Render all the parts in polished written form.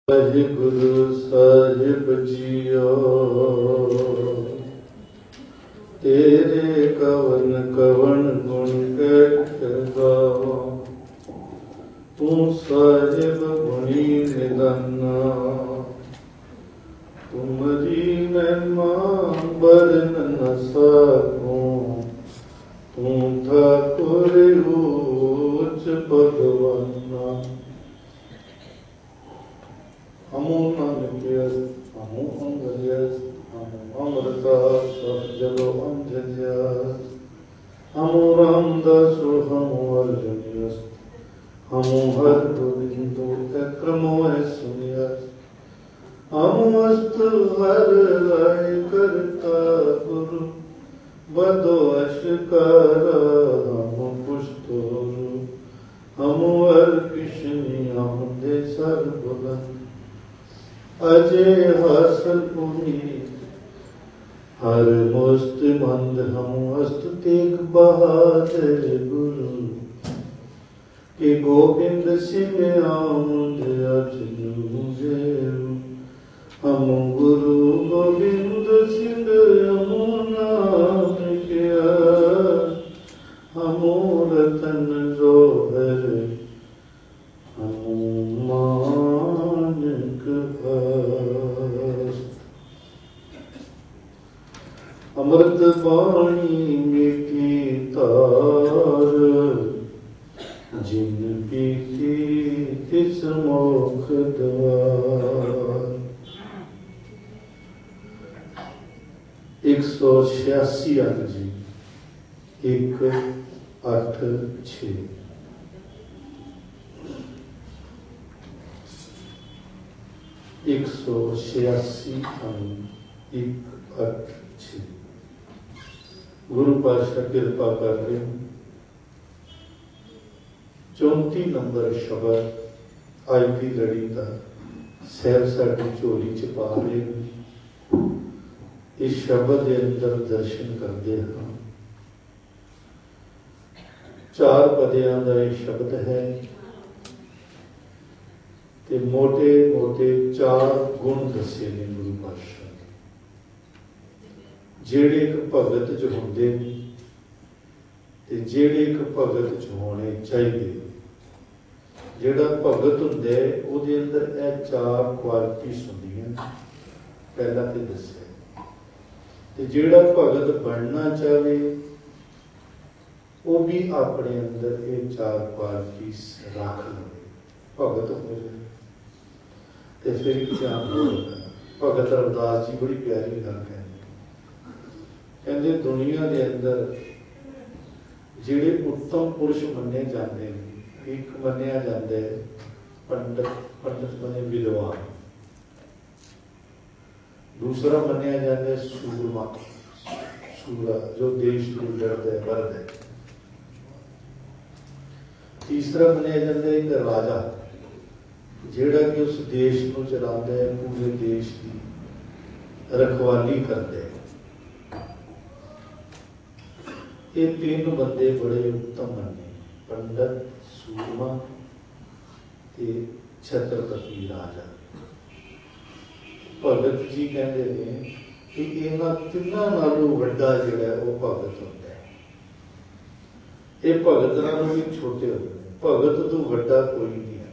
वाहिगुरु साहिब जियो तेरे कवन कवन गुण कैठ गावा तू साहिब गुणी निधना तुमरी महिमा बरन न सकूं तू ठाकुर ऊच भगवाना हमो नानकियस्त हमो अंगर्यस्त हमो अमृतास जलो अंजन्यस्त हमो रामदासो हमो अर्जुनयस्त हमो हर गोविंदो क्रमो सुनियस्त हमो अस्त हर राय करता गुरु बदो अशकारा हमो पुष्टोरु हमो हर कृष्ण हम दे सर्वबुलंद अजय हासल पुनीत हर मुस्त मंद हम अस्त तेग बहादुर गुरु के गोविंद सिंह आमद अचूजे हम गुरु गोविंद सिंह हमो नाम किया हमो रतन जोहर अमृत पानी मीठी तार जिन पीती तिस मोख द्वार। 186 अंक जी 1, 8, 6 186 अंक 1, 8, 6 गुरु पातशाह कृपा कर रहे हैं। 34 नंबर शब्द अज की लड़ी का सैर साडी झोली च पा रहे हैं। इस शब्द के अंदर दर्शन करते हैं। 4 पदियां का यह शब्द है ते मोटे मोटे 4 गुण दसे ने गुरु पातशाह जेड़े एक भगत च होंदे ते जेड़े एक भगत च होने चाहिए। जेड़ा भगत हुंदा है उहदे अंदर यह 4 क्वालिटीज होंदियां पहला तो दस्सिया ते जेड़ा भगत बनना चाहे वो भी अपने अंदर ये 4 क्वालिटीज रख लवे भगत हो जाए तो फिर ध्यान हो भगत रविदास जी बड़ी प्यारी गल कहते दुनिया के अंदर जिहड़े उत्तम पुरुष मन्ने जाते हैं एक मन्निया जाता है पंडित पंडित मने विद्वान दूसरा मन्निया जाता है सूरमा सूरा जो देश को लड़ता है बरद है तीसरा मन्निया जाता है एक राजा जिहड़ा कि उस देश को चलाता है पूरे देश की रखवाली करता है। ये 3 बंदे बड़े उत्तम मन्ने पंडित सूरमा ते छत्रपति राजा। भगत जी कहते हैं कि इन्हां तिन्हां नालों वड्डा जिहड़ा है वो भगत होंदा है। ये भगत नालों भी छोटे होंदे ने भगत तो वड्डा कोई नहीं है।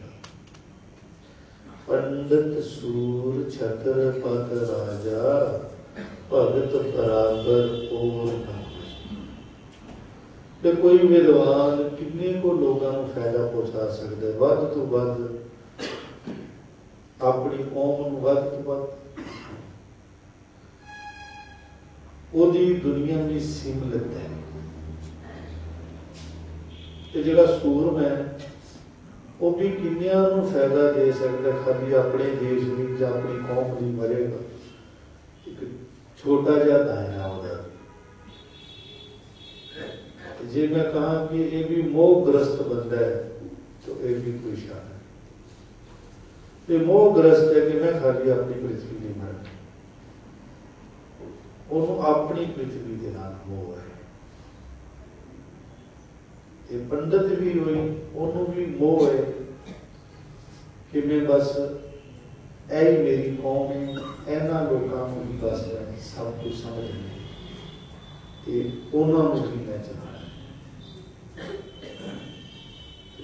पंडित सूर छत्रपति राजा भगत बराबर और ते कोई विद्वान किन्ने को लोगों को फायदा पहुंचा सकता है वध तो वध अपनी कौम वध तो वध ओदी दुनिया में सिमलत है। ते जिहड़ा सूरम है वो भी किन्नियां नूं फायदा दे सकता खाली अपने देश में या अपनी कौम की मरेगा। एक छोटा जिहा दायरा होगा। जे मैं कहा कि ये भी मोहग्रस्त बंदा है तो ये भी कोई शान है। ये मोहग्रस्त है कि मैं खाली अपनी पृथ्वी नहीं मरना उन्होंने अपनी पृथ्वी के नाल मोह है। ये पंडित भी हुई उन्होंने भी मोह है कि मैं बस यही मेरी कौम है, इन्होंने लोगों को भी बस मैं सब कुछ समझ नहीं, उन्होंने भी मैं चलाना,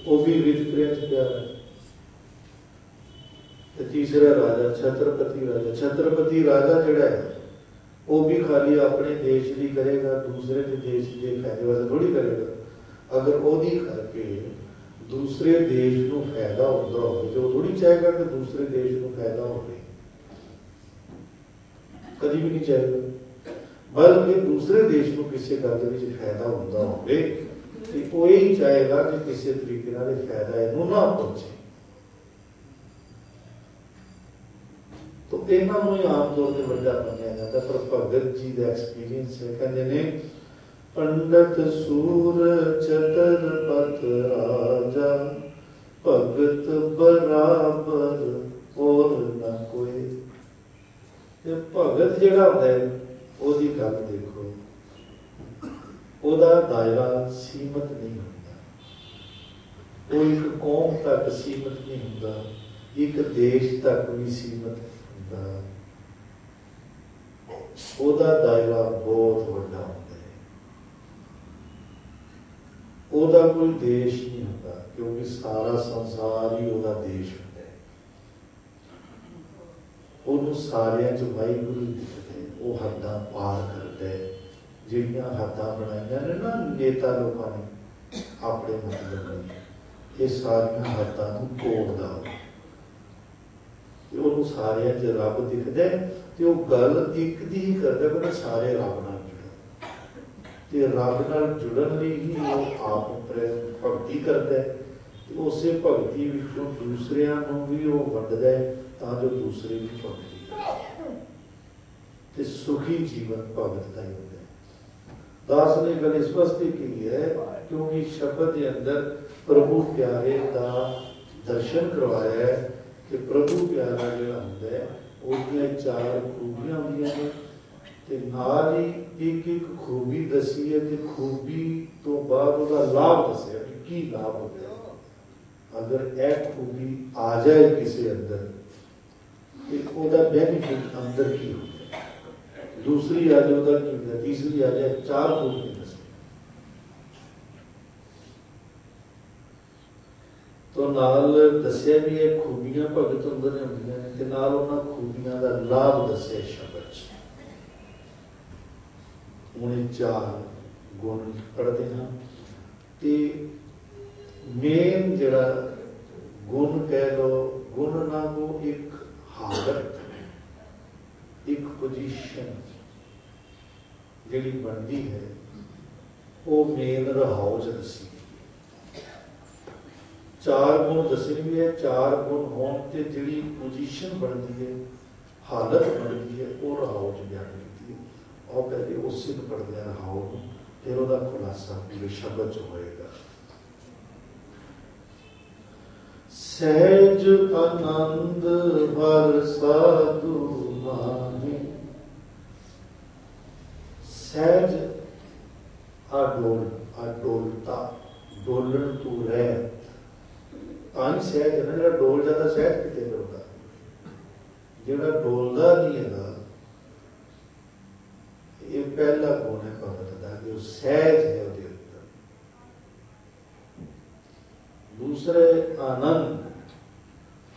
वो भी वितक्रिया च प्यार है। तीसरा राजा छत्रपति राजा, छत्रपति राजा जिहड़ा है वो भी खाली अपने देश की करेगा, दूसरे के देश के फायदे वास्ते थोड़ी करेगा। अगर ओदी करके दूसरे देश को फायदा होता हो तो थोड़ी चाहेगा कि दूसरे देश को फायदा हो, कभी भी नहीं चाहेगा। बल्कि दूसरे देश को किसी गल के फायदा होता हो तो यही चाहेगा कि किसी तरीके फायदा इनू ना पहुंचे। तो इन्हों ही आम तौर पर बड़ा मनिया जाता। पर भगत जी का एक्सपीरियंस है, कहते ने पंडित सूर छत्रपत राजा, भगत बराबर और न कोई। भगत जिहड़ा होंदा है ओदी गल देखो, ओदा दायरा सीमित नहीं होता, वो एक कौम तक सीमित नहीं होता, एक देश तक भी सीमित होता, ओदा दायरा बहुत बड़ा होता है। ओदा कोई देश नहीं होता, क्योंकि सारा संसार ही ओदा देश होता है। ओनू सारियां च वाहिगुरू दिखते, वो हद्दां पार करता है, जिहड़ियां हद्दां बनाईयां ने ना नेता लोगों ने अपने मतलब नहीं, ये सारियां हद्दां नूं तोड़दा हो। सारे च रब दिखता है तो गल एक दी ही करता है, सारे रब नाल जुड़े, रब नाल जुड़न लई ही वो आप भगती करता है। उस भगती विचों दूसरिਆਂ ਨੂੰ भी वो वंडदा है तां जो दूसरे भी भगती ते सुखी जीवन भगत का ही होता है। दास ने गल इस वास्ते की है क्योंकि शब्द के अंदर प्रभु प्यारे का दर्शन करवाया है कि प्रभु प्यारा जिहड़ा हुंदा है उसदियां चार खूबियां होंदियां ने ते नाल ही एक एक खूबी दसी है ते खूबी तो बाद उसका लाभ दसिया कि की लाभ होता है। अगर एक खूबी आ जाए किसी अंदर तो उसका बेनिफिट अंदर की होता है, दूसरी आ जाए उसका की होता है, तीसरी आ जाए, चार खूबी दसी। तो नाल दसिया भी है खूबियां भगत अंदर होंदियां ने ते नाल उन्हां खूबियां दा लाभ दसिया शब्द च। उन्हें चार गुण पढ़ते हैं ते मेन जिहड़ा गुण कह लो, गुण ना को एक हालत, एक पोजीशन जिहड़ी बनती है वो मेन रहाओ च दसी। चार गुण दसे भी है, चार गुण होने ते जिहड़ी पोजीशन बनती है, हालत बनती है, वो रहाओ च बयान की है। और पहले उससे पढ़ते हैं रहाओ, फिर उसका खुलासा पूरे शब्द च होएगा। सहज आनंद हर साधु माने, सहज आडोल, आडोलता, डोलन तू रह, पानी सहज है ना, जो डोल जाता सहज कितने होगा, जो डोलता नहीं है ये पहला गुण है भगत का कि वो सहज है उसके अंदर। दूसरे आनंद,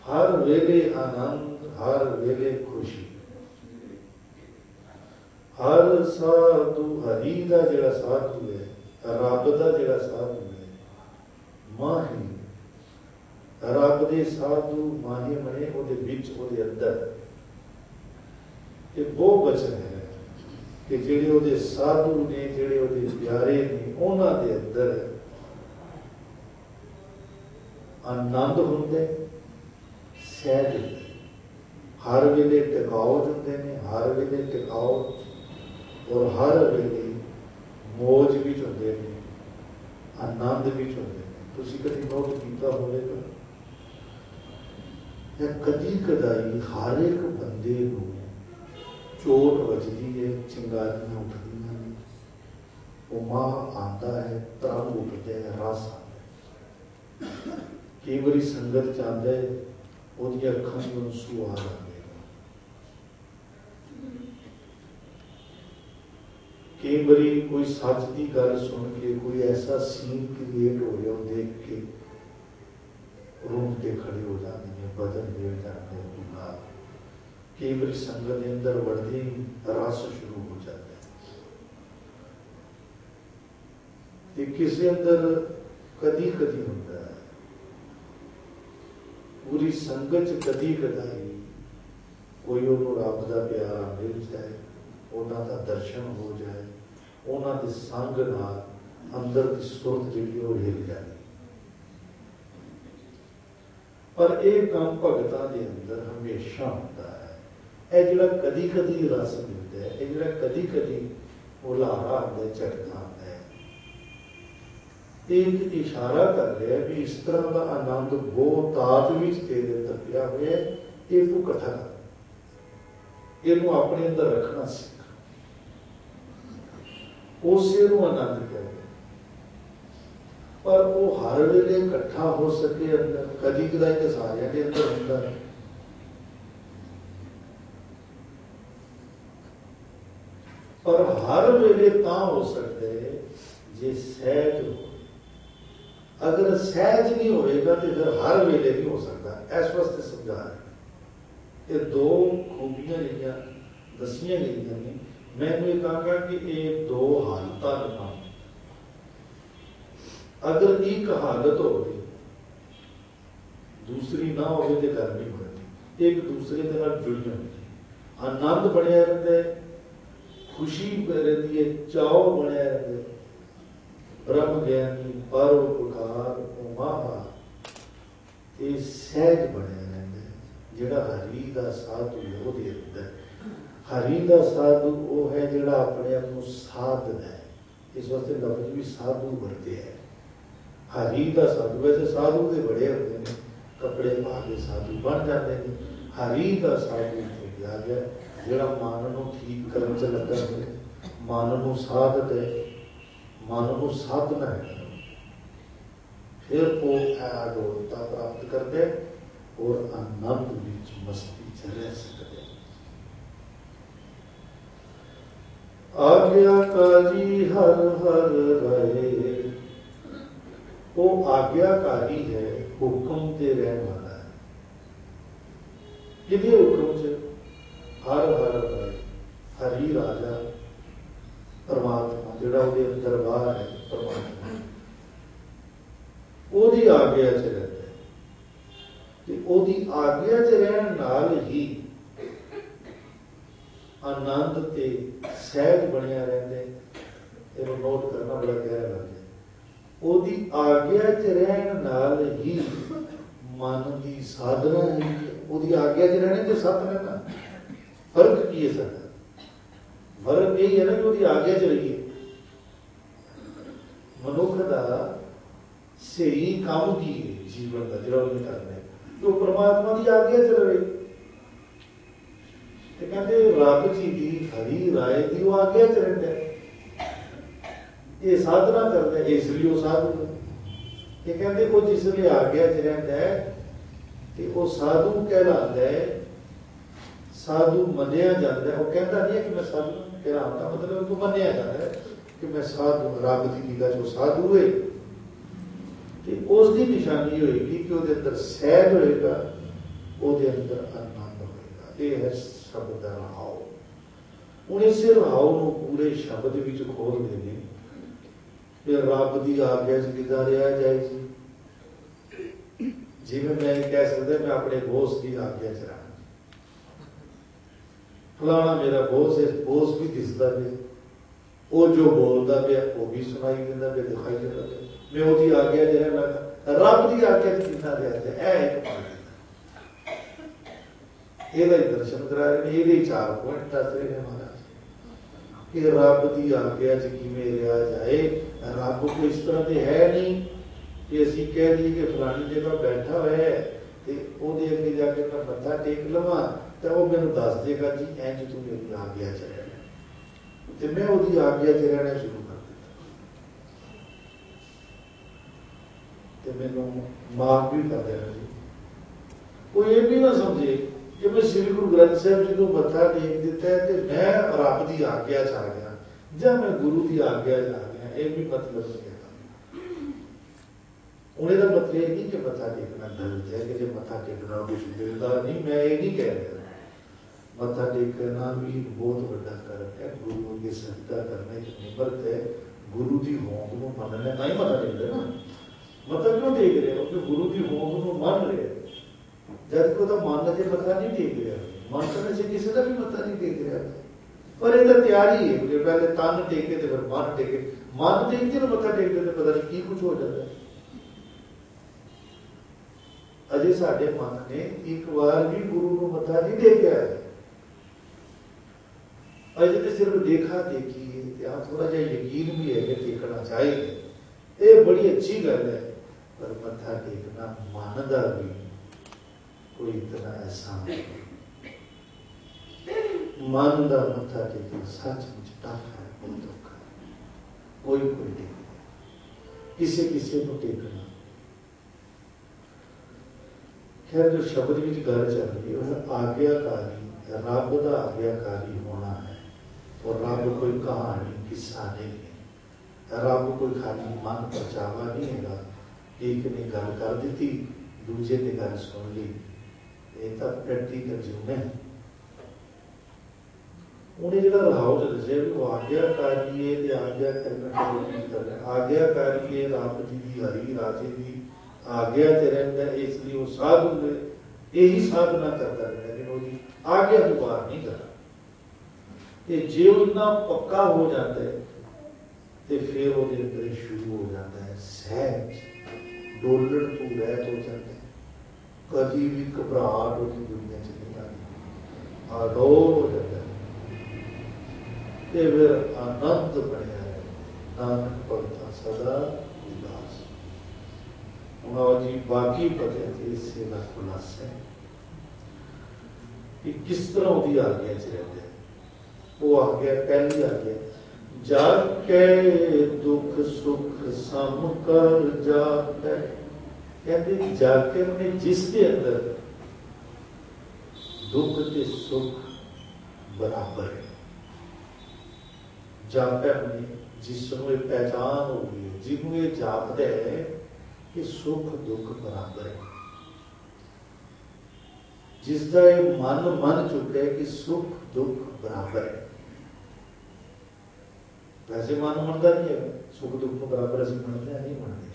हर वेले आनंद, हर वेले खुशी। हर साधु हरि का जिहड़ा साधु है, रब का जिहड़ा साधु है, माही रब दे साधु माही बने ਉਹਦੇ ਵਿੱਚ ਉਹਦੇ अंदर ये वो वचन है कि ਜਿਹੜੇ ਉਹਦੇ ਸਾਧੂ ਨੇ, ਜਿਹੜੇ ਉਹਦੇ ਪਿਆਰੇ ਨੇ, ਉਹਨਾਂ ਦੇ ਅੰਦਰ ਆਨੰਦ ਹੁੰਦੇ, ਸਹਿਜ ਹੁੰਦੇ, ਹਰ ਵੇਲੇ ਟਿਕਾਓ ਹੁੰਦੇ ਨੇ, ਹਰ ਵੇਲੇ ਟਿਕਾਓ ਔਰ ਹਰ ਵੇਲੇ ਮੌਜ ਵਿੱਚ ਹੁੰਦੇ ਨੇ, ਆਨੰਦ ਵਿੱਚ ਹੁੰਦੇ ਨੇ। ਤੁਸੀਂ ਕਦੀ ਨੋਟ ਕੀਤਾ ਹੋਵੇਗਾ कदी कदाई हर एक बंदे को चोट बजती है, चिंगारियां उठदियां ने, वो मां आता है, तरंग उठते हैं, रस आता है। कई बारी संगत चाहता है ਉਹਦੀਆਂ ਅੱਖਾਂ 'ਚ ਉਹਨੂੰ ਸੁਆਦ ਆਵੇਗਾ। ਕਈ ਵਾਰੀ ਕੋਈ ਸੱਚ ਦੀ ਗੱਲ ਸੁਣ ਕੇ ਕੋਈ ਐਸਾ ਸੀਨ ਕ੍ਰੀਏਟ ਹੋ ਰਿਹਾ, ਉਹ ਦੇਖ ਕੇ ਰੂਮ ਤੇ ਖੜੇ ਹੋ ਜਾਂਦੇ ਨੇ, ਬਦਨ ਦੇ ਜਾਂਦੇ ਨੇ। ਕਈ ਵਾਰੀ ਸੰਗਤ ਦੇ ਅੰਦਰ ਵੜਦੇ ਹੀ ਰਸ ਸ਼ੁਰੂ ਹੋ ਜਾਂਦਾ ਹੈ। ਤੇ ਕਿਸੇ ਅੰਦਰ ਕਦੀ ਕਦੀ ਹੁੰਦਾ ਹੈ, ਪੂਰੀ ਸੰਗਤ 'ਚ ਕਦੀ ਕਦਾਈ ਕੋਈ ਉਹਨੂੰ ਰੱਬ ਦਾ ਪਿਆਰਾ ਮਿਲ ਜਾਏ, ਉਹਨਾਂ ਦਾ ਦਰਸ਼ਨ ਹੋ ਜਾਏ, ਉਹਨਾਂ ਦੇ ਸੰਗ ਨਾਲ ਅੰਦਰ ਦੀ ਸੁਰਤ ਜਿਹੜੀ ਉਹ ਹਿੱਲ ਜਾਏ। ਪਰ ਇਹ ਕੰਮ ਭਗਤਾਂ ਦੇ ਅੰਦਰ ਹਮੇਸ਼ਾ ਹੁੰਦਾ ਹੈ। ਇਹ ਜਿਹੜਾ ਕਦੀ ਕਦੀ ਰਸ ਮਿਲਦਾ ਹੈ, ਇਹ ਜਿਹੜਾ ਕਦੀ ਕਦੀ ਉਹ ਲਾਰਾ ਆਉਂਦਾ, ਝਟਕਾ ਆਉਂਦਾ ਹੈ, ਇਹ ਇੱਕ ਇਸ਼ਾਰਾ ਕਰ ਰਿਹਾ ਵੀ ਇਸ ਤਰ੍ਹਾਂ ਦਾ ਆਨੰਦ ਬਹੁਤਾਤ ਵਿੱਚ ਤੇਰੇ ਅੰਦਰ ਪਿਆ ਹੋਇਆ ਹੈ, ਇਹ ਤੂੰ ਇਕੱਠਾ ਕਰ, ਇਹਨੂੰ ਆਪਣੇ ਅੰਦਰ ਰੱਖਣਾ ਸਿੱਖ, ਉਸੇ ਨੂੰ ਆਨੰਦ ਕਹਿੰਦੇ। ਪਰ ਉਹ ਹਰ ਵੇਲੇ ਇਕੱਠਾ ਹੋ ਸਕੇ ਅੰਦਰ, ਕਦੀ ਕਦਾਈ ਤਾਂ ਸਾਰਿਆਂ ਦੇ ਅੰਦਰ ਹੁੰਦਾ ਹੈ। ਪਰ ਹਰ ਵੇਲੇ ਤਾਂ ਹੋ ਸਕਦਾ ਹੈ ਜੇ ਸਹਿਜ ਹੋ। ਅਗਰ ਸਹਿਜ ਨਹੀਂ ਹੋਏਗਾ ਤੇ ਫਿਰ ਹਰ ਵੇਲੇ ਨਹੀਂ ਹੋ ਸਕਦਾ। ਇਸ ਵਾਸਤੇ ਸਮਝਾ ਰਿਹਾ। ਇਹ ਦੋ ਖੂਬੀਆਂ ਜਿਹੜੀਆਂ ਦਸੀਆਂ ਗਈਆਂ ਨੇ, ਮੈਨੂੰ ਇਹ ਕਹਾਂਗਾ ਕਿ ਇਹ ਦੋ ਹਾਲਤਾਂ ਨੇ। ਅਗਰ ਇੱਕ ਹਾਲਤ ਹੋਵੇ ਦੂਸਰੀ ਨਾ ਹੋਵੇ ਤੇ ਗੱਲ ਨਹੀਂ ਬਣਦੀ। ਇੱਕ ਦੂਸਰੇ ਦੇ ਨਾਲ ਜੁੜੀ ਹੁੰਦੀ, ਆਨੰਦ ਬਣਿਆ ਰਹਿੰਦਾ, ਖੁਸ਼ੀ ਰਹਿੰਦੀ ਹੈ, ਚਾਅ ਬਣਿਆ ਰਹਿੰਦਾ। ਬ੍ਰਹਮ ਗਿਆਨੀ ਪਰਉਪਕਾਰ ਉਮਾਹਾ, ਇਹ ਸਹਿਜ ਬਣਿਆ ਰਹਿੰਦਾ। ਜਿਹੜਾ ਹਰੀ ਦਾ ਸਾਧੂ ਹੈ ਉਹਦੇ ਅੰਦਰ, ਹਰੀ ਦਾ ਸਾਧੂ ਉਹ ਹੈ ਜਿਹੜਾ ਆਪਣੇ ਆਪ ਨੂੰ ਸਾਧਦਾ ਹੈ। ਇਸ ਵਾਸਤੇ ਲਫ਼ਜ਼ ਵੀ ਸਾਧੂ ਵਰਤਿਆ ਹੈ। ਹਰੀ ਦਾ ਸਾਧੂ, ਵੈਸੇ ਸਾਧੂ ਦੇ ਬੜੇ ਹੁੰਦੇ ਨੇ, ਕੱਪੜੇ ਪਾ ਕੇ ਸਾਧੂ ਬਣ ਜਾਂਦੇ ਨੇ। ਹਰੀ ਦਾ ਸਾਧੂ ਕਿਹਾ ਗਿਆ ਜਿਹੜਾ ਮਨ ਨੂੰ ਠੀਕ ਕਰਨ 'ਚ ਲੱਗਾ ਹੋਵੇ, ਮਨ ਨੂੰ ਸਾਧਦਾ, ਮਨ ਨੂੰ ਸਾਧਨਾ ਹੈ, ਫਿਰ ਉਹ ਅਡੋਲਤਾ ਪ੍ਰਾਪਤ ਕਰਦੇ ਔਰ ਆਨੰਦ ਵਿੱਚ ਮਸਤੀ 'ਚ ਰਹਿ ਸਕਦੇ। ਆਗਿਆਕਾਰੀ ਹਰ ਹਰ ਰਹੇ, ਉਹ ਆਗਿਆਕਾਰੀ ਹੈ, ਹੁਕਮ ਤੇ ਰਹਿਣ ਵਾਲਾ ਹੈ। ਕਿਹਦੇ ਹੁਕਮ 'ਚ? ਹਰ ਹਰ ਰਹੇ, ਹਰੀ ਰਾਜਾ ਪਰਮਾਤਮਾ ਜਿਹੜਾ ਉਹਦੇ ਅੰਦਰ ਬਾਹਰ ਹੈ, ਪਰਮਾਤਮਾ ਉਹਦੀ ਆਗਿਆ 'ਚ ਰਹਿੰਦਾ ਹੈ। ਤੇ ਉਹਦੀ ਆਗਿਆ 'ਚ ਰਹਿਣ ਨਾਲ ਹੀ ਆਨੰਦ ਤੇ ਸਹਿਜ ਬਣਿਆ ਰਹਿੰਦੇ। ਇਹਨੂੰ ਨੋਟ ਕਰਨਾ ਬੜਾ ਗਹਿਰਾ ਲੱਗਦਾ। ਉਹਦੀ ਆਗਿਆ 'ਚ ਰਹਿਣ ਨਾਲ ਹੀ ਮਨ ਦੀ ਸਾਧਨਾ ਹੈ। ਉਹਦੀ ਆਗਿਆ 'ਚ ਰਹਿਣੇ ਤੇ ਸਾਧਨਾ ਦਾ ਫਰਕ ਕੀ ਹੈ? ਸਾਡਾ ਫਰਕ ਇਹ ਹੈ ਨਾ ਕਿ ਉਹਦੀ ਆਗਿਆ 'ਚ ਰਹੀਏ। ਮਨੁੱਖ ਦਾ ਸਹੀ ਕੰਮ ਕੀ ਹੈ ਜੀਵਨ ਦਾ ਜਿਹੜਾ ਉਹਨੇ ਕਰਨਾ ਹੈ, ਉਹ ਪਰਮਾਤਮਾ ਦੀ ਆਗਿਆ 'ਚ ਰਹੇ। ਤੇ ਕਹਿੰਦੇ ਰੱਬ ਜੀ ਦੀ ਹਰੀ ਰਾਏ ਦੀ ਉਹ ਆਗਿਆ 'ਚ ਰਹਿੰਦਾ, ਇਹ ਸਾਧਨਾ ਕਰਦਾ, ਇਸ ਲਈ ਉਹ ਸਾਧੂ ਹੈ। ਇਹ ਕਹਿੰਦੇ ਉਹ ਜਿਸ ਲਈ ਆਗਿਆ 'ਚ ਰਹਿੰਦਾ ਹੈ ਤੇ ਉਹ ਸਾਧੂ ਕਹਿਲਾਉਂਦਾ ਹੈ, ਸਾਧੂ ਮੰਨਿਆ ਜਾਂਦਾ ਹੈ। ਉਹ ਕਹਿੰਦਾ ਨਹੀਂ ਹੈ ਕਿ ਮੈਂ ਸਾਧੂ ਕਹਿਲਾਉਂਦਾ, ਮਤਲਬ ਉਹ ਮੰਨਿਆ ਜਾਂਦਾ ਹੈ ਕਿ ਮੈਂ ਸਾਧੂ, ਰੱਬ ਦੀ ਨਿਗਾਹ 'ਚ ਉਹ ਸਾਧੂ ਹੈ। ਤੇ ਉਸ ਦੀ ਨਿਸ਼ਾਨੀ ਹੋਏਗੀ ਕਿ ਉਹਦੇ ਅੰਦਰ ਸਹਿਜ ਹੋਏਗਾ, ਉਹਦੇ ਅੰਦਰ ਆਨੰਦ ਹੋਏਗਾ। ਇਹ ਹੈ ਸ਼ਬਦ ਦਾ ਰਹਾਉ। ਹੁਣ ਇਸੇ ਰਹਾਉ ਨੂੰ ਪੂਰੇ ਸ਼ਬਦ ਵਿੱਚ ਖੋਲਦੇ ਨੇ। ਫਿਰ ਰੱਬ ਦੀ ਆਗਿਆ 'ਚ ਕਿੱਦਾਂ ਰਿਹਾ ਜਾਏ ਜੀ? ਜਿਵੇਂ ਮੈਂ ਇਹ ਕਹਿ ਸਕਦਾ ਮੈਂ ਆਪਣੇ ਬੋਸ ਦੀ ਆਗਿਆ 'ਚ ਰਹਾਂ, ਫਲਾਣਾ ਮੇਰਾ ਬੋਸ ਹੈ, ਬੋਸ ਵੀ ਦਿਸਦਾ ਪਿਆ, ਉਹ ਜੋ ਬੋਲਦਾ ਪਿਆ ਉਹ ਵੀ ਸੁਣਾਈ ਦਿੰਦਾ ਪਿਆ, ਦਿਖਾਈ ਦਿੰਦਾ ਪਿਆ, ਮੈਂ ਉਹਦੀ ਆਗਿਆ 'ਚ ਰਹਿਣਾ। ਰੱਬ ਦੀ ਆਗਿਆ 'ਚ ਕਿੰਨਾ ਰਿਹਾ ਜਾਏ? ਇਹ ਇੱਕ ਪਾਣੀ ਇਹਦਾ ਹੀ ਦਰਸ਼ਨ ਕਰਾ ਰਹੇ ਨੇ। ਇਹਦੇ ਹੀ 4 ਪੁਆਇੰਟ ਦੱਸ ਰਹੇ ਨੇ ਮਹਾਰਾਜ ਕਿ ਰੱਬ ਦੀ ਆਗਿਆ 'ਚ ਕਿਵੇਂ ਰਿਹਾ ਜਾਏ। ਰੱਬ ਕੋਈ ਇਸ ਤਰ੍ਹਾਂ ਦੇ ਹੈ ਨਹੀਂ ਕਿ ਅਸੀਂ ਕਹਿ ਦਈਏ ਕਿ ਫਲਾਣੀ ਜਗ੍ਹਾ ਬੈਠਾ ਹੋਇਆ ਹੈ ਤੇ ਉਹਦੇ ਅੱਗੇ ਜਾ ਕੇ ਮੈਂ ਮੱਥਾ ਟੇਕ ਲਵਾਂ ਤਾਂ ਉਹ ਮੈਨੂੰ ਦੱਸ ਦੇਗਾ ਜੀ ਇੰਝ ਤੂੰ ਮੇਰੀ ਆਗਿਆ 'ਚ ਰਹਿਣਾ, ਤੇ ਮੈਂ ਉਹਦੀ ਆਗਿਆ 'ਚ ਰਹਿਣਾ ਸ਼ੁਰੂ ਕਰ ਦਿੱਤਾ ਤੇ ਮੈਨੂੰ ਮਾਫ ਵੀ ਕਰ ਦੇਣਾ ਜੀ। कोई ये भी ना समझे कि मैं श्री गुरु ग्रंथ साहब जी को मत्था टेक दिता है तो मैं रब की आज्ञा च आ गया या मैं गुरु की आज्ञा च आ गया, ये भी मतलब नहीं है। उन्हें का मतलब ये नहीं कि मत्था टेकना गलत है, कि जो मत्था टेकना कुछ मिलता नहीं, मैं ये नहीं कह रहा। मत्था टेकना भी बहुत बड़ा कर्म है, गुरु अगे सजदा करना एक निमरत है, गुरु की होंद को मनना, नहीं मत्था टेक रहे ना। मत्था क्यों टेक रहे हो कि गुरु की होंद को मन रहे, जब को तो मन के मत्था नहीं टेक रहा, मन करने से किसी का भी मत्था नहीं टेक रहा। पर ये तो तैयारी है कि पहले तन टेके तो फिर मन टेके, मन टेकते तो मत्था टेकते तो पता नहीं की कुछ हो जाता है। अजे साडे मन ने एक बार भी गुरु को मत्था नहीं टेकिया है, अजे तो सिर्फ देखा देखी है, यहाँ थोड़ा जा यकीन भी है कि टेकना चाहिए, ये बड़ी अच्छी गल है। पर मत्था टेकना मन का भी कोई इतना एहसान नहीं, मन का मत्था टेकना सचमुच टफ है, बहुत औखा है। कोई कोई टेक किसी किसी को टेकना। खैर जो शब्द में गल चल रही है वह आज्ञाकारी, रब का आज्ञाकारी होना है। और रब कोई कहानी किस्सा नहीं है, रब कोई खाली मन परचावा नहीं है। एक ने गल कर दी, दूजे ने गल सुन ली, ये तो प्रैक्टिकल जीवन है। उन्हें जो रहाओ दसिया भी वो आज्ञाकारी है, आज्ञा करना आज्ञाकारी है, रब जी की हरी राजे की आज्ञा च रहिंदा, इसलिए वो साधु यही साधना करता है, लेकिन वो आज्ञा तो बाहर नहीं करता। जे इतना पक्का हो जाता है तो फिर वो अंदर शुरू हो जाता है सहज डोलण तू रहत हो जाता है, कभी भी घबराहट उसकी दुनिया च नहीं आती, आडोल हो जाता है, फिर आनंद बनया है। नानक भगता सदा उदास। और जी बाकी पते थे इससे ना खुलासा है कि किस तरह उसकी आज्ञा च रहते हैं। वो आज्ञा पहली आज्ञा जाके दुख सुख सम कर जाते, कहते जाके मैंने जिसके अंदर दुख के सुख बराबर है, जापे मैंने जिसमें पहचान हो गई, जिन्होंने ये जापते है कि सुख दुख बराबर है, जिसका ये मन मन चुका है कि सुख दुख बराबर है। वैसे मन मनता नहीं है, सुख दुख को बराबर असं मनते हैं, नहीं मनते।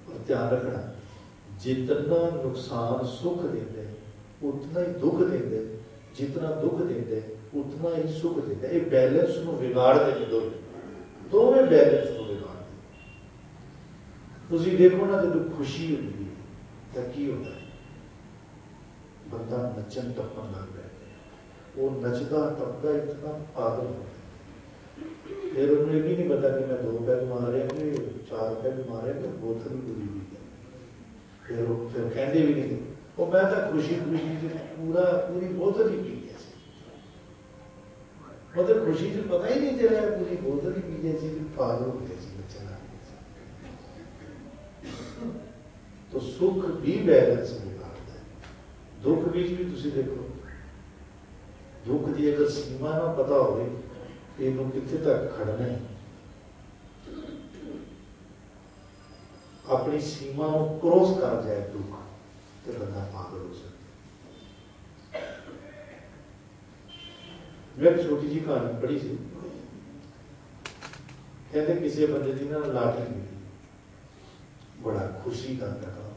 और ध्यान रखना, जितना नुकसान सुख देते उतना ही दुख देते, जितना दुख देते उतना ही सुख देते। ये बैलेंस को बिगाड़ देते, दोवें बैलेंस को बिगाड़ देते। तुम देखो ना, जब खुशी होती है तो की होता है, बंदा नचन टप्पन लग पैंदा है, वो नचदा टपदा इतना पागल होता है, फिर उन्हें भी नहीं पता कि मैं 2 पैग मारे कि 4 पैग मारे कि बोतल भी बुरी हुई है। फिर कहते भी नहीं, वो मैं तो खुशी खुशी से पूरी बोतल ही पी गया, मतलब खुशी से पता ही नहीं चला, पूरी बोतल ही पी गई, पागल हो गया चला। तो सुख भी बैलेंस बिगाड़ता है, दुख भी तुम देखो, दुख की अगर सीमा ना पता हो इनू कितने तक खड़ना है, अपनी सीमा को क्रॉस कर जाए दुख तो बंदा पागल हो सकता। मैं एक छोटी जी कहानी पढ़ी सी, कहते किसी बंदे की ना लाटरी मिली, बड़ा खुशी का लगा,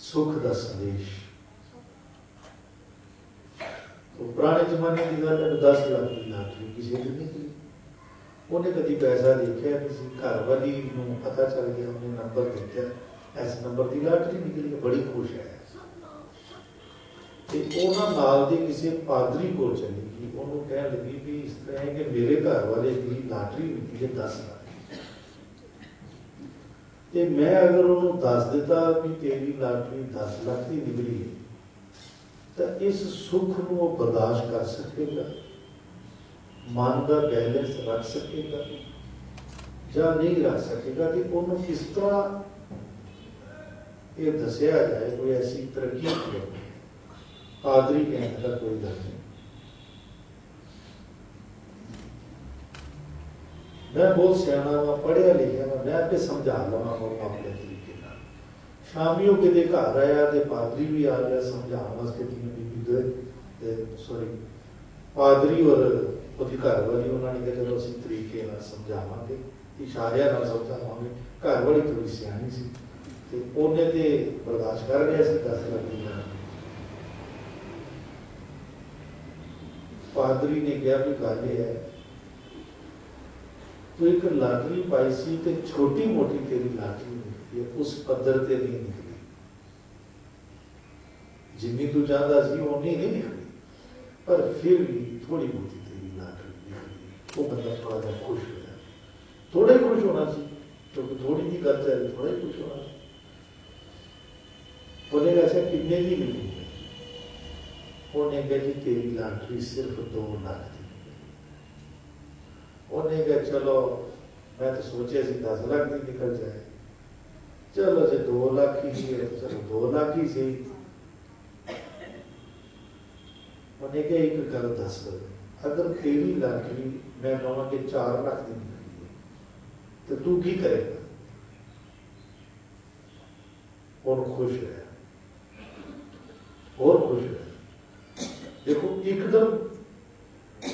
सुख का संदेश। तो पुराने जमाने की गल है, 10 लाख की लाटरी किसी ने निकली, उन्हें कभी पैसा देखा, किसी घर वाली को पता चल गया, उन्हें नंबर देखा, इस नंबर की लाटरी निकली, बड़ी खुश है। किसी पादरी को चली गई, उन्होंने कह लगी भी इस तरह है कि मेरे घर वाले की लाटरी निकली है 10 लाख, तो मैं अगर उन्होंने दस दिता भी तेरी लाटरी 10 लाख की निकली है, तो इस सुख को बर्दाश्त कर सकेगा, मन का बैलेंस रख सकेगा या नहीं रख सकेगा, कि उन्होंने किस तरह ये दसिया जाए कोई ऐसी तरक्की हो, पादरी कहने का कोई गल नहीं। मैं बहुत सियाना वा, पढ़िया लिखिया वा, मैं आपे समझा लवा अपने तरीके नाल। शामी वो किते घर आया तो पादरी भी आ गया समझाने वास्ते, सॉरी पादरी और उसकी घर वाली, उन्होंने कहा चलो असं तरीके समझावे, इशारिया समझावे। घर वाली थोड़ी सियानी सी, उन्हें तो बर्दाश्त कर लिया सी 10 लाख दी। पादरी ने कहा भी गल है, तो एक लाटरी पाई सी ते छोटी मोटी तेरी लाटरी निकली है, उस पद्धर से नहीं निकली, जिन्नी तू चाहता सी उन्नी नहीं निकली, पर फिर भी थोड़ी मोटी तेरी लाटरी निकली। वो बंदा थोड़ा जहा खुश हो जाए, थोड़ा ही खुश होना सी, क्योंकि थोड़ी जी गल चल, थोड़ा ही खुश होना। बोलेगा अच्छा कितने की निकली है? उन्हें कहा जी तेरी लाटरी सिर्फ 2 लाख की। उन्हें कहा चलो मैं तो सोचे सी 10 लाख की निकल जाए, चलो जो 2 लाख ही है चलो 2 लाख ही सही। उन्हें कहा एक गल दस, अगर तेरी लाटरी मैं कहूँ कि 4 लाख की निकली है तो तू की करेगा? और खुश है, और खुश है। देखो एकदम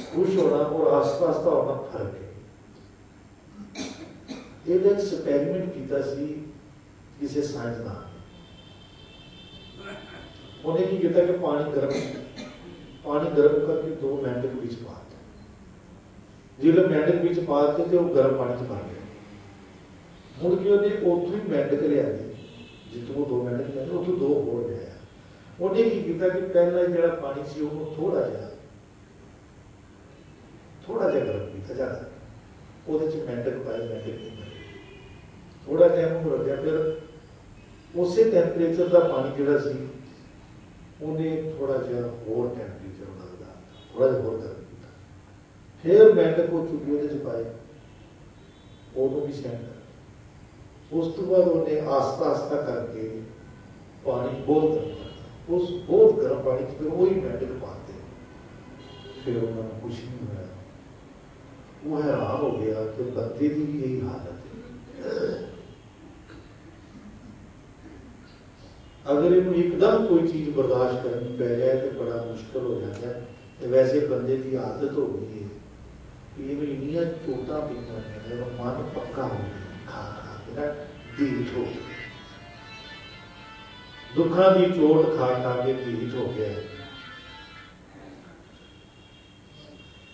खुश होना और आसपास का होना फर्क है। एक एक्सपेरिमेंट किया किसी साइंसदान ने, उन्हें की किया कि पानी गर्म करके 2 मिनट के बीच पा दिया। जो मिनट के बीच पा के तो गर्म पानी च बन गया। मुड़ के उन्हें उतों ही मिनट के लिया, जितों 2 मिनट लिया उतों 2 होर लिया। उन्हें की किया कि पहला जो पानी से थोड़ा जहा गर्म किया, ज़्यादा वो मिनट पाए, मिनट नहीं पाए, थोड़ा टाइम हो रखा। फिर उस टैंपरेचर का पानी जोड़ा सी उन्हें थोड़ा जहा होर टैंपरेचर लगता, थोड़ा जहा होर गर्म किया। फिर मिनट को चुकी वो पाए, वो भी सेट कर। उस तो बाद उन्हें आस्ता आस्ता करके पानी बहुत गर्म करता, उस बहुत गर्म पानी फिर वही मिनट पाते। फिर उन्होंने कुछ नहीं होया। वो हैरान हो गया कि बंदे की भी यही हालत है। अगर इन्हें एकदम कोई चीज बर्दाश्त करनी पै जाए तो बड़ा मुश्किल हो जाता है। तो वैसे बंदे की आदत हो गई है कि ये इनिया चोटा पीना, मन पक्का हो गया खा खा के ना, ढीठ हो गया, दुखा की चोट खा खा के ढीठ हो गया है।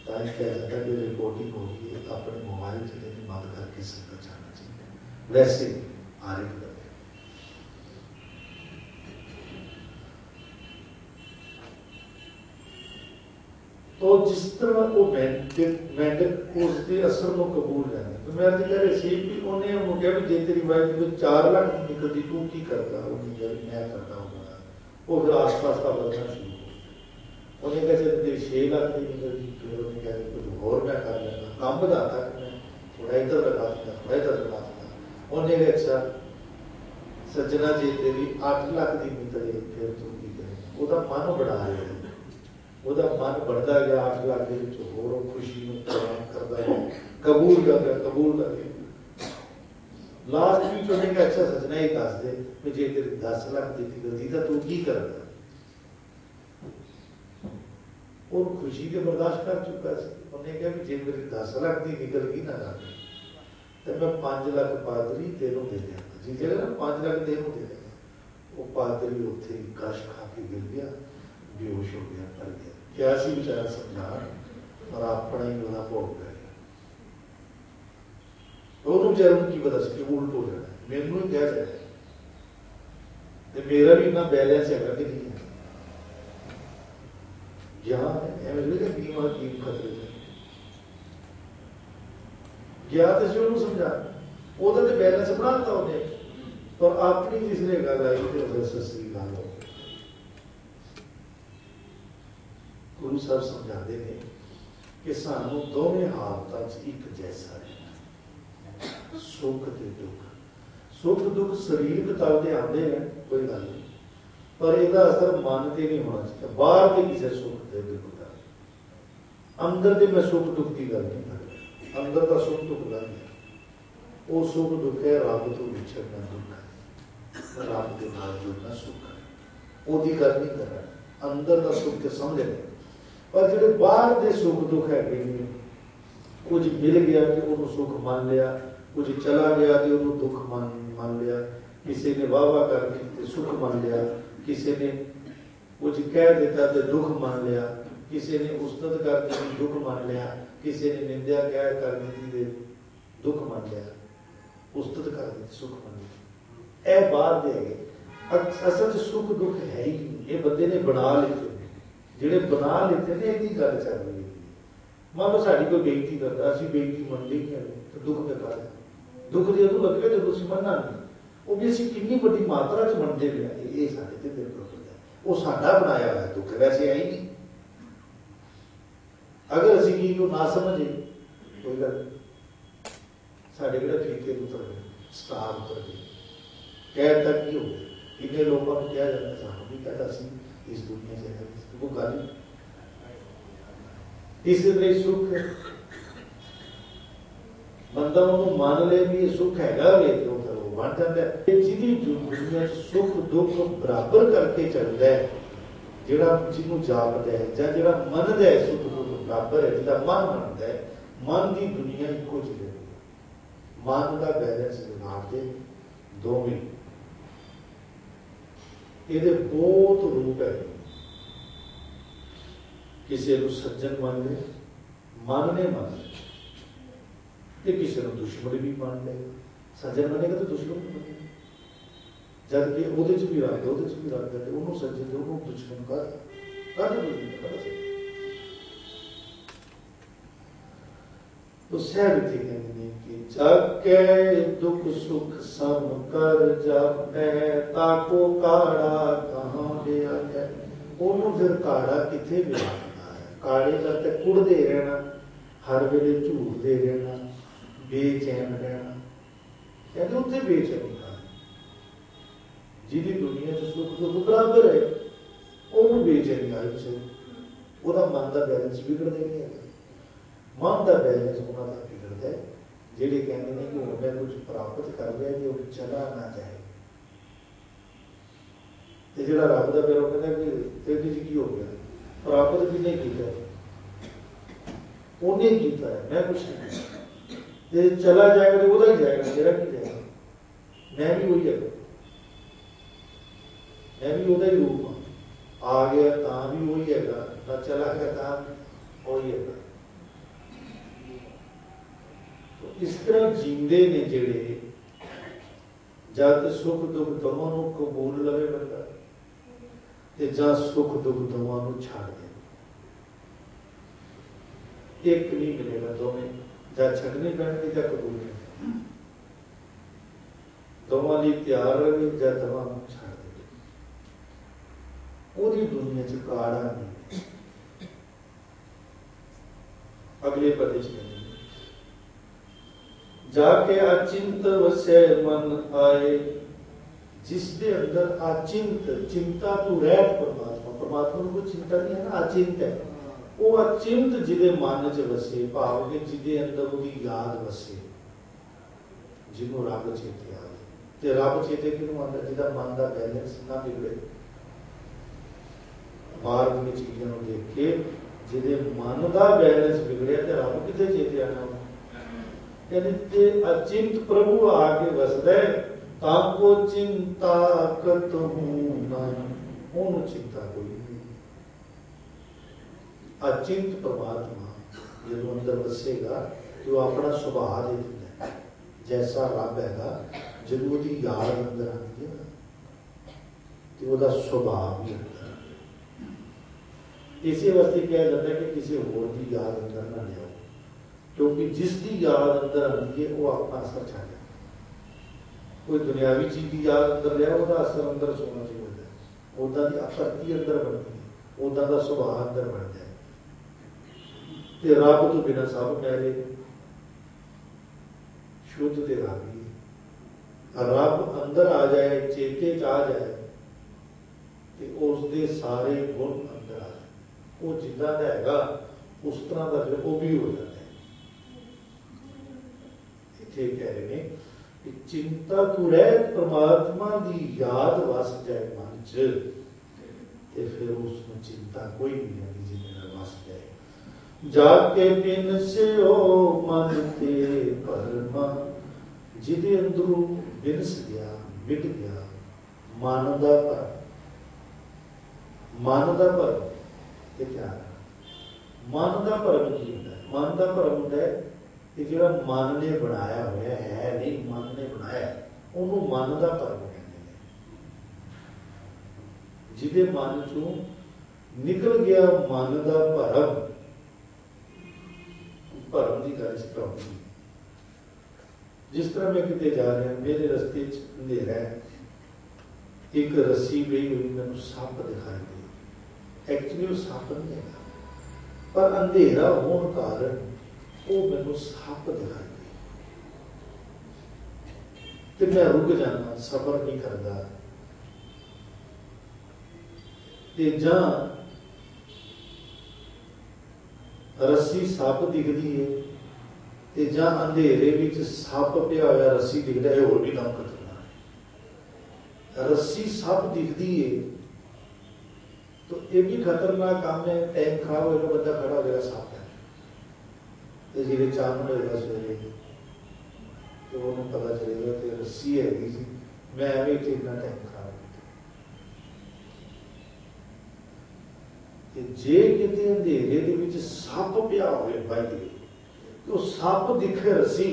रिपोर्टिंग होगी अपने मोबाइल से बंद करके संगत जाना चाहिए। वैसे आरिफ करते तो जिस तरह वो मेंढक उसके असर को कबूल रहने, तो मैं कह रही सी कि उन्हें कहा भी जे तेरी वाइफ जो 4 लाख निकलती तू की करता, मैं करता होगा। वो फिर आस पास का बदलना शुरू हो। उन्हें कहा तेरी 6 लाख की निकलती, फिर उन्हें कहा कुछ और मैं कर लेना, काम बताता कि मैं थोड़ा इधर लगा देता, थोड़ा इधर लगा देता। उन्हें कहा अच्छा सज्जना जी तेरी 8 लाख की निकले फिर तू की करेगा? वो मन बढ़ा रहे हैं, वो मन बढ़ता गया। 8 लाख के होर खुशी करता गया, कबूल कर गया। लास्ट में उन्हें कहा अच्छा सजना ही दस दे भी जे तेरी 10 लाख की निकलती तो तू की करता? और खुशी के बर्दाश्त कर चुका है। उन्हें कहा भी जे मेरी 10 लाख की निकल गई ना तो मैं 5 लाख पादरी तेनों दे देगा जी, कह ना 5 लाख तेनों दे देगा। वो पादरी उत्थे कश खा के गिर गया, बेहोश हो गया, मर गया। क्या सी बेचारा समझा और अपना ही वो भोग पै गया। दोनों बेचारों की पता सी उल्ट हो जाना, मैनू ही कह रहा है मेरा भी इतना बैलेंस है कि नहीं है। यहाँ बीमा की खतरे गया तो समझा वो बैलेंस बनाता उन्हें, पर अपनी जिसने गल आई तो सस्ती गल हो। गुरु साहब समझाते हैं कि सानू दोवें हालत एक जैसा है, सुख ते दुख। सुख दुख शरीरक तल ते आते हैं, कोई गल नहीं, पर इसका असर मन से नहीं होना चाहिए। बाहर के किसी सुख के दुख का, अंदर के मैं सुख दुख की गल नहीं कर रहा। अंदर का सुख दुख गल है, वो सुख दुख है रब तो विछड़ना दुख है, रब के नाल जुड़ना सुख है, ਉਹਦੀ ਗੱਲ नहीं कर रहा। अंदर का सुख तो समझ रहे, पर जो बाहर के सुख दुख है, कुछ मिल गया कि उन्होंने सुख मान लिया, कुछ चला गया कि उन्होंने दुख मान लिया, किसी ने वाह वाह कर दी सुख मान लिया, किसी ने कुछ कह देता तो दुख मान लिया, किसी ने उस्तत कर दी दुख मान लिया, किसी ने निंदा कह कर दी दुख मान लिया, उस्तत कर दी सुख मान लिया। यह बाहर दे गए, असल सुख दुख है ही नहीं, ये बंदे ने बना लेते, ਜਿਹੜੇ बना लेते ने ਇਹਦੀ ਗੱਲ ਚੱਲ ਰਹੀ है। मान लो साड़ी कोई बेइज्जती करता, असं बेइज्जती मनते ही नहीं, तो दुख बेकार है। दुख जो लगेगा जब असं मनना नहीं, वो भी असं कितनी बड़ी मात्रा च मनते पे ये साढ़े ते निर्भर करता है, वो साडा बनाया हुआ दुख, वैसे है ही नहीं। अगर असं की को ना समझे कोई गल, साढ़े किहड़ा फीके उतर गए, स्टार उतर गए, कह तक की हो गया, कितने लोगों को कहा जाता, सानू भी कहता सी इस दुनिया से है, वो गल तीसरे सुख है, बंदा उन्होंने मान ले भी सुख हैगा वे तो फिर वो बन जाता है। जिहदी दुनिया सुख दुख बराबर करके चलता है, जिहड़ा जिन्हों जापदा है जां जिहड़ा मनदा है सुख दुख बराबर है, जिहड़ा मन मनदा है, मन की दुनिया इक्को जिही है, मन का बैलेंस बिगाड़ दे दोवें। ਇਹਦੇ बहुत रूप है, किसी को सज्जन मान ले, मानने मान ले, किसी को दुश्मन भी मान ले, सज्जन मानेगा तो दुश्मन भी मानेगा, जबकि ਉਹਦੇ ਚ ਵੀ ਰੱਖ ਉਹਦੇ ਚ ਵੀ ਰੱਖ ਤੇ ਉਹਨੂੰ ਸੱਜਣ ਤੇ ਉਹਨੂੰ ਦੁਸ਼ਮਨ ਕਰ ਦੁਸ਼ਮਨ। तो सहब थे कहने कि जाके दुख सुख सम कर जापै, ताको काड़ा कहाँ गया है, ਉਹਨੂੰ फिर काड़ा किथे बिगाड़ना है। काड़े का तो कुड़ते रहना, हर वेले झूठते रहना, बेचैन रहना, कहते उत्थे बेचैनी का जिहदी दुनिया च सुख दुख बराबर है, ਉਹਨੂੰ बेचैनी आई से ਉਹਦਾ मन का बैलेंस बिगड़ता नहीं है। मन का बैलेंस उन्होंने का बिगड़ता है ਜਿਹੜੇ ਕਹਿੰਦੇ ਨੇ कि ਹੁਣ मैं कुछ प्राप्त कर लिया कि वो चला ना जाए, ਤੇ ਜਿਹੜਾ ਰੱਬ ਦਾ ਪਿਆਰ ਕਹਿੰਦਾ ਕਿ ਤੇਰੇ ਚ ਕੀ ਹੋ ਗਿਆ, ਪ੍ਰਾਪਤ ਕਿਹਨੇ ਕੀਤਾ, ਉਹਨੇ ਕੀਤਾ ਹੈ, ਮੈਂ ਕੁਛ ਨਹੀਂ, ਜੇ ਚਲਾ ਜਾਏਗਾ ਤੇ ਉਹਦਾ ਹੀ ਜਾਏਗਾ, ਮੇਰਾ ਕੀ ਜਾਏਗਾ, ਮੈਂ ਵੀ ਉਹੀ ਹੈਗਾ, मैं भी ਉਹਦਾ ਹੀ ਰੂਪ ਹਾਂ, ਆ ਗਿਆ ਤਾਂ ਵੀ ਉਹੀ ਹੈਗਾ, ਨਾ ਚਲਾ ਗਿਆ ਤਾਂ ਉਹੀ ਹੈਗਾ। इस तरह जींदे ने जेड़े जब सुख दुख दोवां नूं कबूल लवे बंदा, ते जां सुख दुख दोवां नूं छड़ दे, एक नहीं मिलेगा, दोवें जां छड्डने पैणगे जां कबूल करने, दोवां लई तैयार रहे जां दोवां नूं छड़ दे। ओदी दुनिया च काड़ा नहीं। अगले पद च जाके अचिंत वसे मन आए, जिसके अंदर अचिंत चिंता तो रहत परमात्मा, परमात्मा को चिंता नहीं है ना, अचिंत है, वो अचिंत जिदे मन च वसे, भाव के जिदे अंदर उसकी याद वसे, जिन्हों रब चेते आए, ते रब चेते किनू आंदा, जिहदा मन का बैलेंस ना बिगड़े, बाहर दी चीज़ों को देख के जिदे मन का बैलेंस बिगड़े तो रब किथे चेते आना। कहते अचिंत प्रभु आके वसदा, ताको चिंता कतहु नहीं, ओनू चिंता कोई नहीं। अचिंत परमात्मा जो अंदर वसेगा तो अपना सुभाव दे दिंदा, जैसा रब हैगा, जदों उसदी याद अंदर आती है ना तो उसदा सुभाव भी अंदर, इसी वास्ते कहा जाता है कि किसी होर की याद अंदर ना लियाओ, क्योंकि जिसकी याद अंदर आती है वो अपना असर छड़ जाता। कोई दुनियावी चीज की याद अंदर लिया, उसका असर अंदर सोना चाहिए होता है, उदा की आकृति अंदर बनती है, उदा का सुभाव अंदर बनता है। ते रब तो बिना सब मैले शुद्ध ते रब ही, रब अंदर आ जाए, चेते च आ जाए, तो उसके सारे गुण अंदर आ जाए, वो जिदा का हैगा उस तरह का फिर वो भी हो जाता है। इतने कह रहे हैं कि चिंता तू रह, परमात्मा की याद वस जाए मन च, ते फिर उसमें चिंता कोई नहीं रहती, जिन्हें वस जाए। जाके बिन से ओ मन ते परमा, जिदे अंदरों बिनस गया, मिट गया मन का भरम। मन का भरम ये क्या है? मन का भरम की होता है? मन का भरम होता है कि जो मन ने बनाया हुआ है, नहीं मन ने बनाया, उन्होंने मन का भरम कहते हैं। जिदे मन चों निकल गया मन का भरम, भरम की गल सिखाऊंगी। जिस तरह मैं किते जा रहा, मेरे रस्ते अंधेरा है, एक रस्सी गई हुई, मैंने सप दिखाई दी। एक्चुअली वो सप नहीं है, पर अंधेरा होने कारण वो मैंने सप दिखाई दी, तो मैं रुक जाना, सबर नहीं करता। जा रस्सी सप दिखती है, ते जा अंधेरे विच सप पिया होया रस्सी दिखता है, होर भी काम खतरनाक है। रस्सी सप दिखती है तो ये भी खतरनाक काम है। टाइम खराब होगा, बंदा खड़ा हो जाएगा, सप है, तो जिन्हें चांद होगा सवेरे तो उन्होंने पता चलेगा कि रस्सी हैगी सी, मैं एवं इतना टाइम खराब किया। जे किते अंधेरे दे विच सप पिया होवे बज गए, तो सप दिखे रस्सी,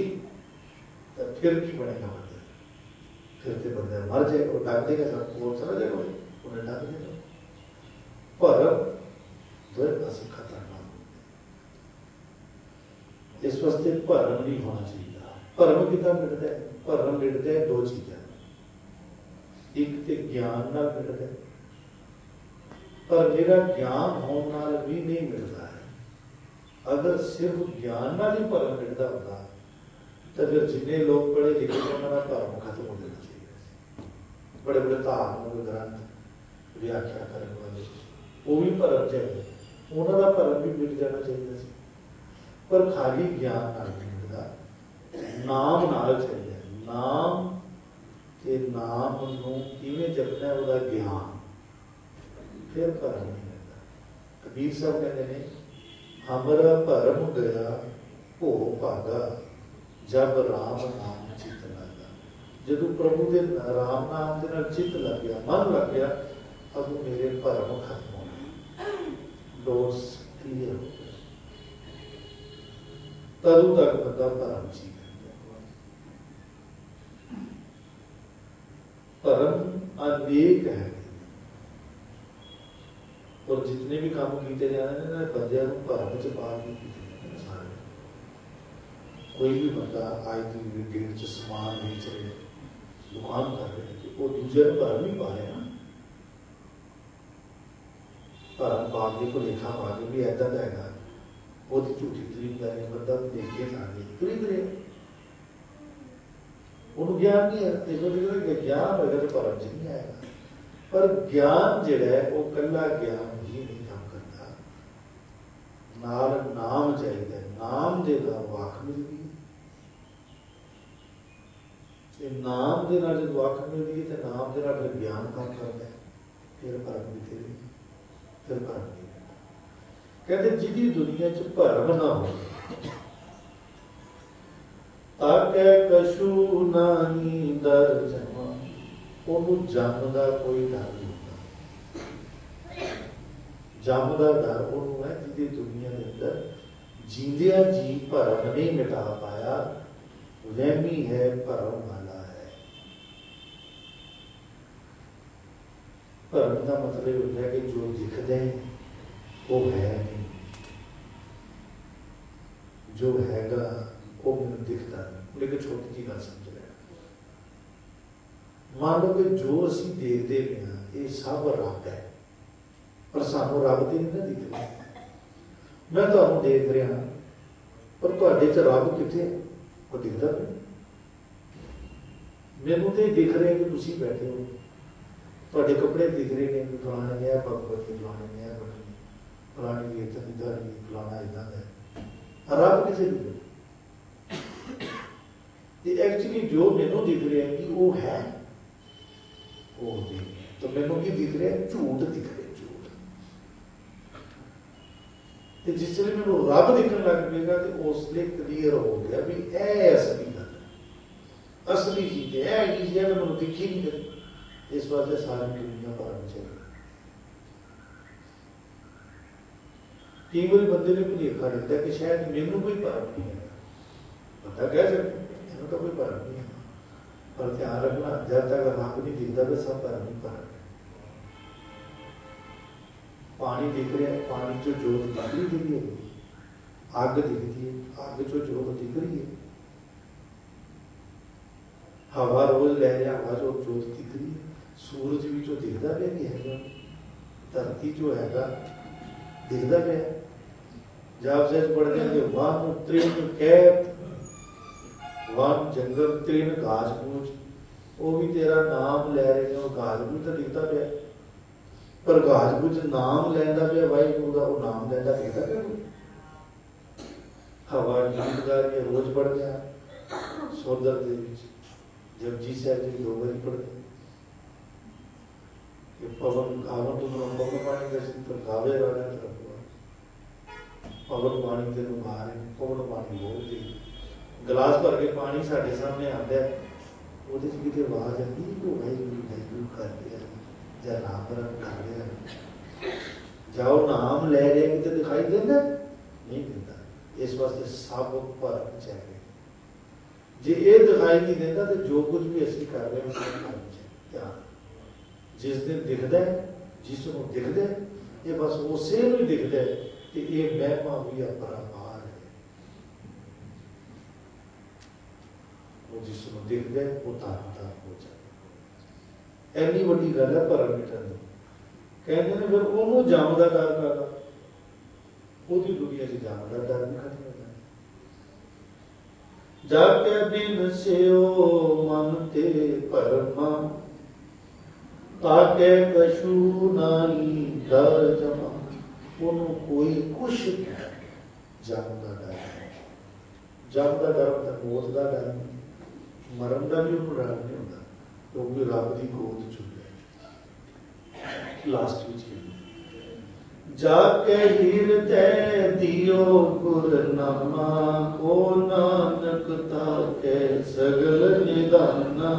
तो फिर की बनेगा बंदा? फिर तो बंदा मर जाएगा, वो डक देगा, सब वो चला जाएगा, उन्हें डक देगा। भरम दोए पासे खतरनाक होते, इस वास्ते भरम नहीं होना चाहिए। भरम कितना मिटता है? भरम मिटता है दो चीज़ां, एक तो ज्ञान नाल मिटता है, पर मेरा ज्ञान होने नाल भी नहीं मिलता है। अगर सिर्फ ज्ञान नाल ही भरम मिटता होता तो फिर जिन्ने लोग पढ़े लिखे उन्होंने भरम खत्म हो जाना चाहिए। बड़े बड़े धार्मिक ग्रंथ व्याख्या करने वाले वो भी भरम चाहिए, उन्होंने भरम भी मिट जाना चाहिए। पर खाली ज्ञान नाल नहीं मिलता, नाम नाल चाहिए। नाम के नाम नूं किवें जपना है, उसका ज्ञान, फिर भरम नहीं मिलता। कबीर साहब कहते हैं, हमरा भरम गया हो भागा, जब राम नाम चित लगा। जदों प्रभु के राम नाम के नाल चित लग गया, मन लग गया, अब मेरे भरम खत्म हो गए, डोर्स क्लियर हो गए। तदों तक बंदा भरम जी भरम अनेक है, और जितने भी काम किए जाने ने बंदियां नूं भरम च पा के कीते जाने सारे। कोई भी बंदा आज की डेट च समान बेच रहे, दुकान कर रहे, वो दूसरे को भरम ही पा रहे ना। भरम पा के भुलेखा पा के भी ऐसा है, वो झूठी तरीक करे, बंदा देख के जाने तुरी करे, उन्होंने ज्ञान नहीं है। इस वजह ज्ञान होगा तो भरम च नहीं आएगा। पर ज्ञान जिहड़ा है वो कल्ला ज्ञान ही नहीं काम करता, नाल नाम चाहिए। नाम दे नाल वाक मिलती है, नाम दे नाल जब वाक मिलती है तो नाम दे नाल फिर ज्ञान काम करता है, फिर भरम भी तेरे, फिर भरम नहीं। कहते जिहदी दुनिया च भरम ना हो, ताके कशु नानी दर जमा, ਉਹਨੂੰ ਜੰਮ ਦਾ ਕੋਈ ਡਰ ਨਹੀਂ ਹੁੰਦਾ। ਜੰਮ ਦਾ ਡਰ ਉਹਨੂੰ ਹੈ ਜਿਹਦੀ ਦੁਨੀਆ ਦੇ ਅੰਦਰ ਜੀਂਦਿਆਂ ਜੀ ਭਰਮ ਨਹੀਂ ਮਿਟਾ ਪਾਇਆ, ਵਹਿਮੀ ਹੈ, ਭਰਮ ਵਾਲਾ ਹੈ। ਭਰਮ ਦਾ ਮਤਲਬ ਹੁੰਦਾ ਹੈ ਕਿ ਜੋ ਦਿਖਦਾ ਹੈ ਉਹ ਹੈ ਨਹੀਂ, ਜੋ ਹੈਗਾ ਉਹ ਮੈਨੂੰ ਦਿਖਦਾ ਨਹੀਂ। ਹੁਣ ਇੱਕ ਛੋਟੀ ਜਿਹੀ ਗੱਲ ਸਮਝ ਲੈ, मान लो कि जो असी देखते पे हाँ ये सब रब है, पर सानू रब तो नहीं ना दिख रहा। मैं तुहानू देख रहा पर तुहाडे च रब कित्थे, वो दिखदा नहीं। मैनू तो दिख रहे कि तुम बैठे हो, थोड़े कपड़े दिख रहे हैं, फलाने ने भगवत फलाने ने बनी फलानी कीर्तन धरनी फलाना इदा है। रब किसे दिख एक्चुअली जो मैनू दिख रहा है कि वो है वो नहीं, तो मैनू की दिख रहा है? झूठ दिख रहा है, झूठ। जिसलिए मैनू रब दिखन लग पेगा तो उसलिए क्लीयर हो गया भी ए असली गल, असली चीज है चीज है मैनू दिखी नहीं करी। इस वास्ते सारी दुनिया भरम चाहिए। कई बार बंदे ने भुलेखा दिता कि शायद मैनू कोई भरम नहीं है, बंदा कह सकता मैनू तो कोई भरम नहीं है, पर ध्यान रखना जब तक रब नहीं दिखता तो सब भरम ही भरम है। पानी दिख रहा है, पानी चो जोत निकली दिख रही है, अग दिखती है, अग चो जोत दिख रही है। हवा रोज लै रहा, हवा चो जोत दिख रही है। सूरज भी जो दिखता पे भी है, धरती जो है दिखता पे। जब से पढ़ते हैं वन तृण कैत, वन जंगल तृण घास फूस, वो भी तेरा नाम लै रहे हैं, घास फूस तो दिखता पे, पर घास फूस नाम लैंदा पे वाहिगुरू का, वो नाम लैंदा दिखता पे। हवा गीत गा रही है, रोज पढ़ते हैं सोदर दे विच जपजी साहब जी 2 बारी पढ़ते हैं। पवन गावन तो पवन पानी दर्शन पर गावे वाला तरफ पवन पानी तेन गा रहे, पवन पानी बोलते गिलास भर के पानी साढ़े सामने आता है, वो कितने आवाज आती है वो वाहिगुरू वाहिगुरू कर दिया या नाम रब कर दिया, जाओ नाम ले रहे कितने दिखाई देता नहीं देता। इस वास्ते सब भरम चाहिए। जे ये दिखाई नहीं देता तो जो कुछ भी असं कर रहे हैं ध्यान, जिस दिन दिखता है जिसनों दिखता है ये बस उसे भी दिखता है कि ये महिमा भी अपरापार है। वो जिसनों दिखता है वो तारदार हो जाए। एनी बड़ी गल है भरम मिटन दी। कहते हैं फिर उन्होंने जम का डर करना, ਉਹਦੀ ਦੁਨੀਆ 'ਚ ਜਾਣ ਦਾ ਡਰ ਵੀ ਖਤਮ ਹੋ ਜਾਂਦਾ। ਜਾ ਕੇ ਬਿਨ ਸਿਓ ਮਨ ਤੇ ਭਰਮਾ, ਤਾਕੇ ਕਛੂ ਨਾਹੀ ਡਰ ਜਮਾ। ਉਹਨੂੰ ਕੋਈ ਕੁਛ ਜਮ ਦਾ ਡਰ ਨਹੀਂ। ਜਮ ਦਾ ਡਰ ਤਾਂ ਮੌਤ ਦਾ ਡਰ ਨਹੀਂ, ਮਰਨ ਦਾ ਵੀ ਉਹਨੂੰ ਡਰ ਨਹੀਂ ਹੁੰਦਾ, ਕਿਉਂਕਿ ਰੱਬ ਦੀ ਗੋਦ 'ਚ ਹੁੰਦਾ। ਲਾਸਟ ਵਿੱਚ जाके हीरते दियो गुरनामा, ओ नानक ताके सगल निदाना।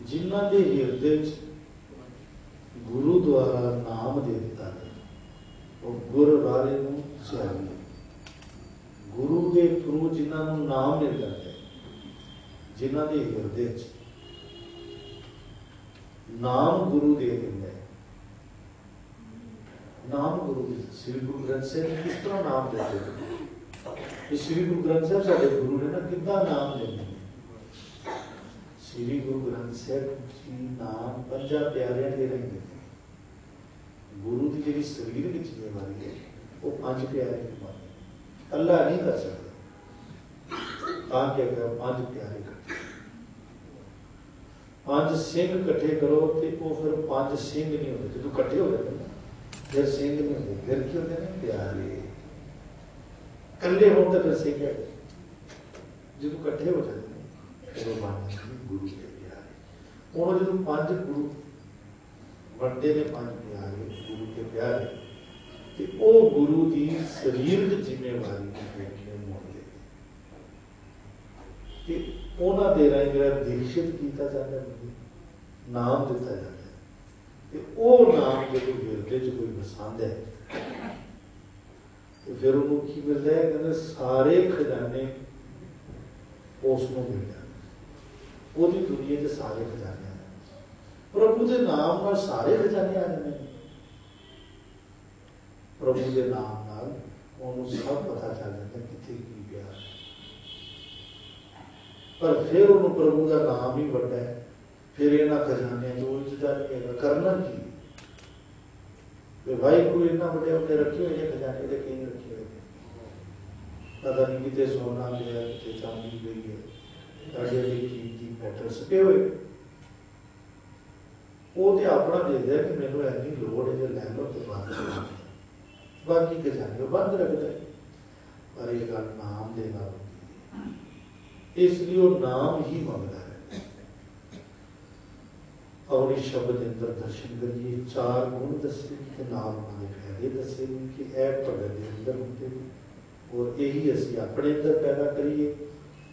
जिन्हां दे हिरदे च गुरु द्वारा नाम दे दिता है, वो गुर बारे नूं सियारी, गुरु दे थ्रू जिन्हां नूं नाम मिलदा है, जिन्हां दे हिरदे च नाम गुरु दे दिंदा है। नाम गुरु श्री गुरु ग्रंथ साहब किस तरह नाम देते हैं? श्री गुरु ग्रंथ साहब साढ़े गुरु ने ना कितना नाम देते हैं। श्री गुरु ग्रंथ साहब जी नाम 5 प्यारियां दे रहे हैं। गुरु की जी शरीर की जिम्मेवारी है वो 5 प्यारे की माने, अल्लाह नहीं कर सकते। क्या करो 5 प्यारे इकट्ठे, 5 सिंह इकट्ठे करो तो वो फिर 5 सिंह नहीं होते। जो इकट्ठे हो जाते फिर सिंह नहीं होते, फिर क्या होते हैं प्यारे। कल्ले हो तो फिर सिंह है, जो इकट्ठे हो जाते हैं फिर वो बन जाते गुरु के प्यारे। उन्होंने जो 5 गुरु बनते ने 5 प्यारे गुरु के प्यारे, तो वो गुरु की शरीर की जिम्मेवारी उन्होंने दे रहा है दीक्षित किया जाता है, नाम दिता जाता है। वो नाम जो हिरदे च कोई पसंद है तो फिर उन्होंने की मिलता है, कहते सारे खजाने उसको मिल जाते, वो दुनिया के सारे खजाने आ जाते। प्रभु के नाम नाल सारे खजाने आ जाते हैं। प्रभु के नाम नाल उन्होंने सब पता चल जाता है कितने की प्यार है। पर फिर उन्होंने प्रभु का नाम ही बड़ा है, फिर इन्होंने खजाने जो करना की भाई कोई इतना बड़े बड़े रखे हुए खजाने के कहीं रखे हुए, पता नहीं कितने सोना लिया कितने चांदी गई है, ਤੁਹਾਡੇ ਲਈ कीमती मैटर सके हुए वो तो अपना देखता कि मैंने इन्नी लोड़ है जो लै लो तो बंद कर दो, बाकी खजाने वो बंद रखता है। पर यह गल नाम दे नाल होंदी है, इसलिए वो नाम ही मंगता है। और इस शब्द के अंदर दर्शन करिए, 4 गुण दसे ते नाल उन्होंने फायदे दसे कि यह भगत के अंदर होंगे और यही असीं अपने अंदर पैदा करिए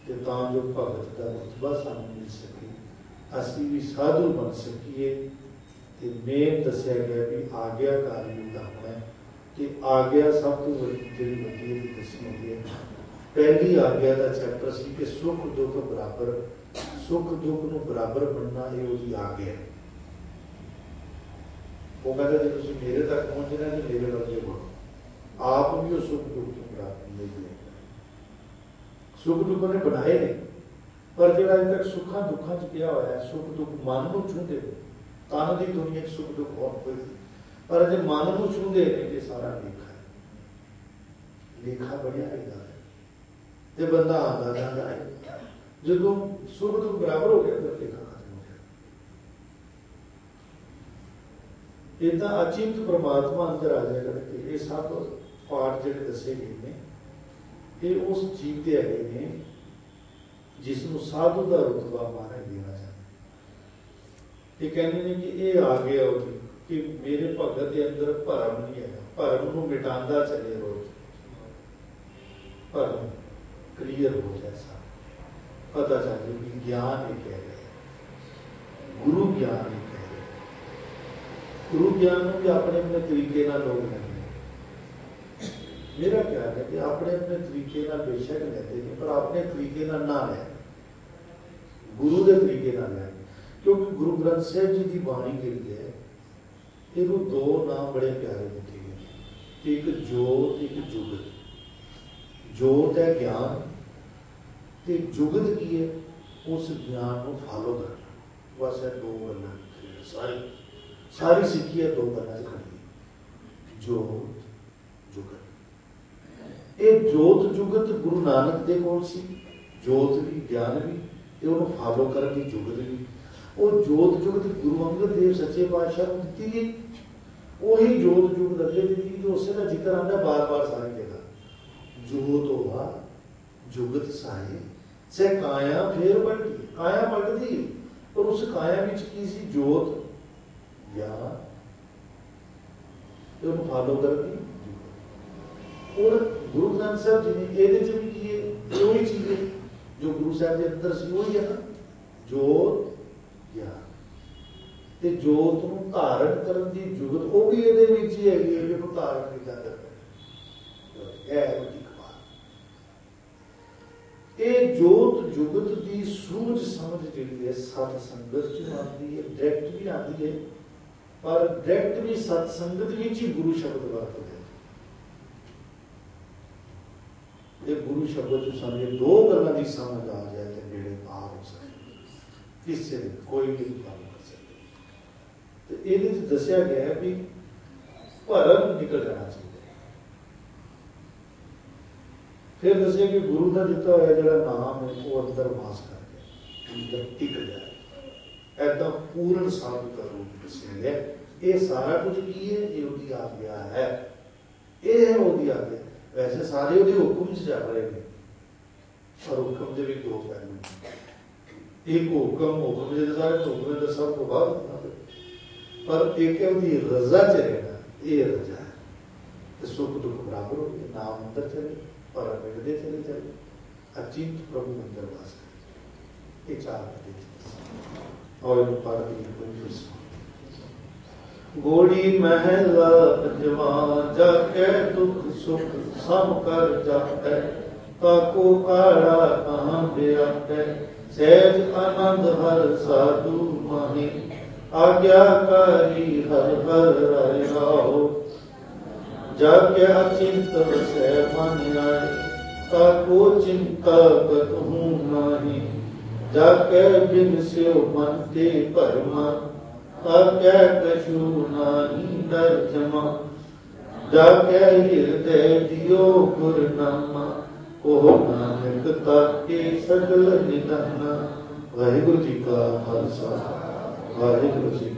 तो जो भगत का रुतबा सानू मिल सके, असी भी साधु बन सकीए। तो मेन दसिया गया भी आग्याकारी का होना है कि आग्या सब तो जी वड्डी दसी होती है। पहली आग्या का चैप्टर सी कि सुख दुख बराबर, सुख दुख को बराबर बनना ये उसकी आग्या है। वो कहता जो तुम मेरे तक पहुंचना तो मेरे वर्गे बढ़ो, आप भी उस सुख दुख को बराबर नहीं ले। सुख दुख ने बनाए नहीं, पर जो अज तक सुखा दुखा च क्या होया, सुख दुख मन को छूंदे, तन की दुनिया सुख दुख बहुत कोई, पर जो मन को छूंदे नहीं तो सारा लेखा है, लेखा बढ़िया रहता है। जो बंदा आता जाता है, जो सुख दुख बराबर हो गया तो लेखा खत्म हो गया। इतना अचिंत परमात्मा अंदर आ जाएगा कि ये सब पाठ जो दसे गए हैं ये उस जीव के है ने जिसनों साधु का रुतबा मारा देना चाहते। ये कहते हैं कि ये आ गया कि मेरे भगत के अंदर भरम नहीं है, भरम को मिटांदा चले रोज, भरम क्लियर हो जाए, सब पता चले कि ज्ञान ये कह रहे, गुरु ज्ञान ये कह रहे। गुरु ज्ञान भी अपने अपने तरीके ना लोग लेंगे। मेरा ख्याल है कि अपने अपने तरीके ना बेशक लेते हैं, पर अपने तरीके ना लें, गुरु के तरीके ना लें। क्योंकि गुरु ग्रंथ साहब जी की बाणी के लिए ये 2 नाम बड़े प्यारे दिखे गए, एक जोत एक जुगत। जोत है ज्ञान, तो जुगत की है उस ज्ञान को फॉलो करना। बस है 2 गल्लां सारी सारी सिक्खी है 2 गल्लां खड़ी, जोत जुगत। ये जोत जुगत गुरु नानक दे कोल सी, जोत भी ज्ञान भी, ये उन्होंने फॉलो करने की जुगत भी। वो जोत जुगत गुरु अंगद देव सच्चे पातशाह को दी गई, वही जोत जुगत अगे दी जो उससे का जिक्र आता बार बार सारी जगह। जोत होगा जुगत साए से काया फिर बढ़ती, काया बढ़ती और उस काया विच की सी जोत ज्ञान, ये उन्होंने फॉलो करनी। और गुरु ग्रंथ साहब जी ने ये भी किए, वही चीज है जो गुरु साहब के अंदर सी, वही है ना जोत ज्ञान। ते जोत को धारण करने की जुगत वो भी ये ही है, जो धारण किया ये जोत जुगत की सूझ समझ जी है सत संगत च आती है, डायरेक्ट भी आती है, पर डायरेक्ट भी सत्संगत ही गुरु शब्द वरतते हैं। ये गुरु शब्द सामने 2 गल्लां दी समझ आ जाए तो नेड़े पार हो सकते, किसी ने कोई भी काम कर सकते। तो ये दसिया गया है भी भरम निकल जाना चाहिए। फिर दसिया कि गुरु का दिता हुआ जो नाम है वो अंदर वास करके अंदर टिक जाए, ऐसा पूर्ण साधु का रूप दसिया गया। ये सारा कुछ की है, ये उसकी आज्ञा है, ये है उसकी आज्ञा। वैसे सारे वो हुक्म से चल रहे हैं, और हुक्म के भी 2 पहलू, एक हुक्म हुक्म जो सारे हुक्म तो सब को बाद, पर एक है उसकी रजा च रहना, ये रजा है। तो सुख दुख बराबर हो गए, नाम अंदर चले पर मिलते चले चले, अचिंत प्रभु अंदर वास करे। ये 4 और गोड़ी महला पंजवा जाके दुख सुख सब कर जाते, ताको काड़ा कहाँ ब्याते, सहज आनंद हर साधु माही, आज्ञाकारी हर हर राहो, जाके अचिंत से मन आए, ताको चिंता कतहूँ नाही, जाके बिन से मन के परमा, ताके कछु नाही दर्जमा, जाके हृदय दियो गुरनामा, ਉਹ ਨਾਨਕ ਤਾਕੇ ਸਗਲ ਨਿਧਾਨਾ। ਵਾਹਿਗੁਰੂ ਜੀ ਕਾ ਖਾਲਸਾ, ਵਾਹਿਗੁਰੂ ਜੀ